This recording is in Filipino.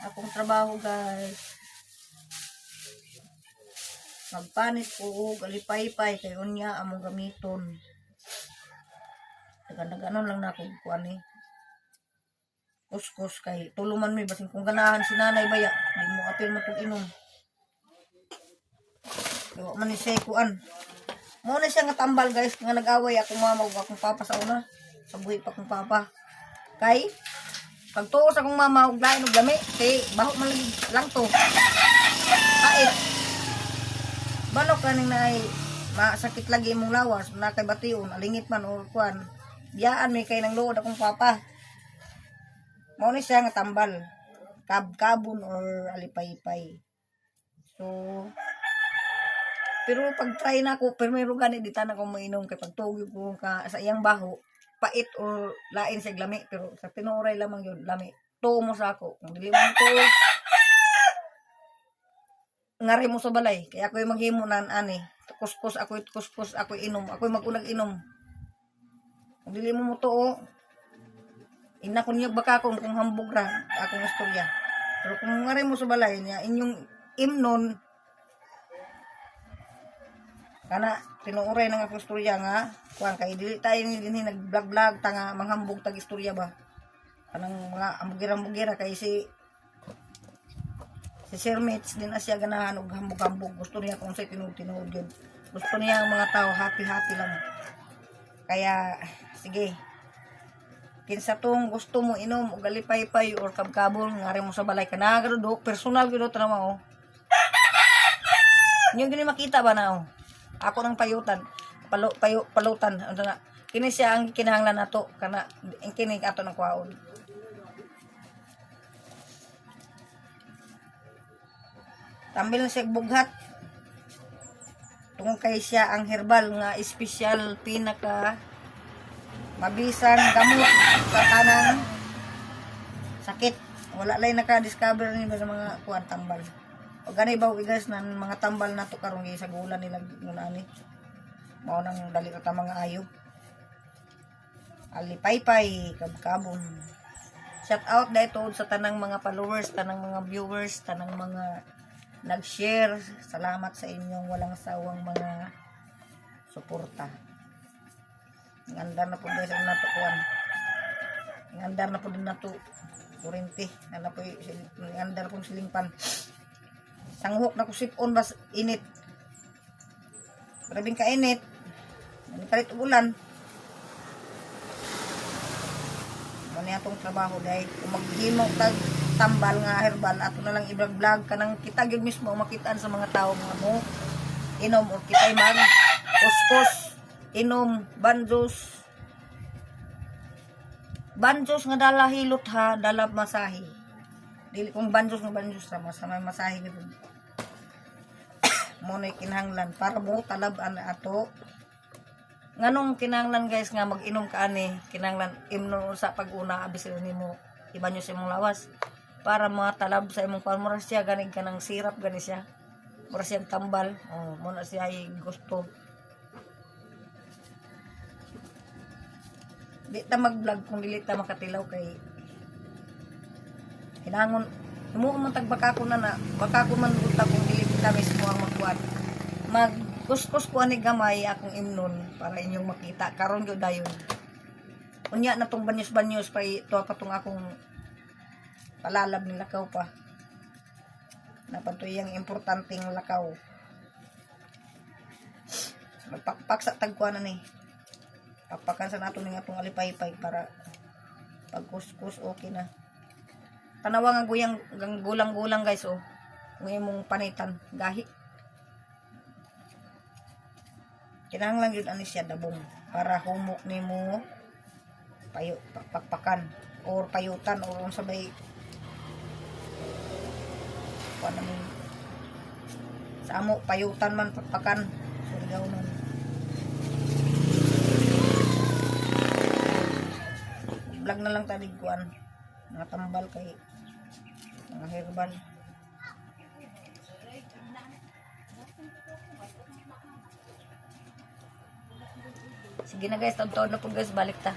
akong trabaho guys. Magpanit ko og alipay-pay kay unya among gamiton. Nagano lang na ako kuan eh. Kuskus kay tuluman mi basin kung ganahan si nanay baya, di mo apil mo tug inom. Yo man ni say kuan. Mo na siya nga tambal guys nga nag-away akong mama ug akong papa sa una. Sa buhi pa akong papa. Kay pagtuos akong mama og lain og lami kay baho man lang to. Kait. Balok kaning nay masakit lagi imong lawas na kay bation alingit man or kuan. Biyaan may kay nang luod akong papa. Mao ni siya nga tambal. Kabkabon or alipay-pay. So pero pag try na ko primero gani di tanan ko mainom kay pagtugi ko ka sa iyang baho pait or lain siya lami pero sa tinuray lamang yun lami. Tuo mo sa ako. Kung dili mo to ngari mo sa balay kaya ako maghimo nan ani. Kuskus ako inom. Ako magunag inom. Kung dili mo tuo ina kunyag baka kung hambog ra akong istorya. Pero kung ngari mo sa balay niya inyong imnon kana tinuoray nang ako istorya nga kuan kay dili tayo dinhi nag-vlog tanga manghambog tag istorya ba. Kanang mga ambugira kay si Sir Mitch din asya ganahan og hambog-hambog. Gusto niya kung say tinuod yun. Gusto niya ang mga tao happy lang. Kaya sige. Kinsa tong gusto mo inom og alipay-pay or kabkabon ngari mo sa balay kana gado personal gid trabaho. Inyo gini makita ba na ako nang payutan palutan ano na kini siya ang kinahanglan nato kana kini ato nang kwaon. Tambil siya bughat tungkol kay siya ang herbal nga espesyal pinaka mabisan gamot sa tanang sakit. Wala lay naka-discover ni sa mga kuan tambal. O gani ba guys nan mga tambal na to karon sa gulan nila ngunani. Mao nang dali ka mga ayo. Alipay-pay kabkabon. Shout out dito sa tanang mga followers, tanang mga viewers, tanang mga nag-share. Salamat sa inyong walang sawang mga suporta. Ngandar na po guys ang natukuan. Ngandar na po din nato kurente. Ano po ngandar po silingpan. Sanghok na ko sipon bas init. Grabing kainit. Palit ulan. Muna atong trabaho dahil kung maghimo tag tambal nga herbal ato na lang i-vlog kanang kita gyud mismo makitaan sa mga tao nga mo inom o kitay mag kuskus inom banjos nga dala hilot ha dala masahe dili kung banjos ra masama masahe gid mo na kinahanglan para mo talab-an ato nganong kinahanglan guys nga mag-inom ka ani kinahanglan imno sa pag-una abis nimo ibanyo sa imong lawas para mga talab sa imong pamura siya ganig ka ng sirap gani siya mura siyang tambal mo na siya gusto di ta mag-vlog kung dili ta makatilaw kay hinangon mo man tagbakako na bakako man buta kung dili ta mismo ang magkuan mag-kuskus ko ani gamay akong imnon para inyong makita karon gyud dayon unya na tong banyos pa ito pa tong akong palalab ni lakaw pa napatoy ang importanteng lakaw magpakpak sa tagkuan na ni pakpakan sa nato ning atong alipay-pay para pag kuskus okay na tanawa nga guyang gulang-gulang guys kung imong panitan gahi kinahanglan gyud ani siya dabong para humok nimo payo pakpakan or payutan or sabay kuan namin sa amo payutan man pakpakan surgaw nun vlog na lang tadi kuan mga tambal kay mga herbal sige na guys tawad na po guys balik ta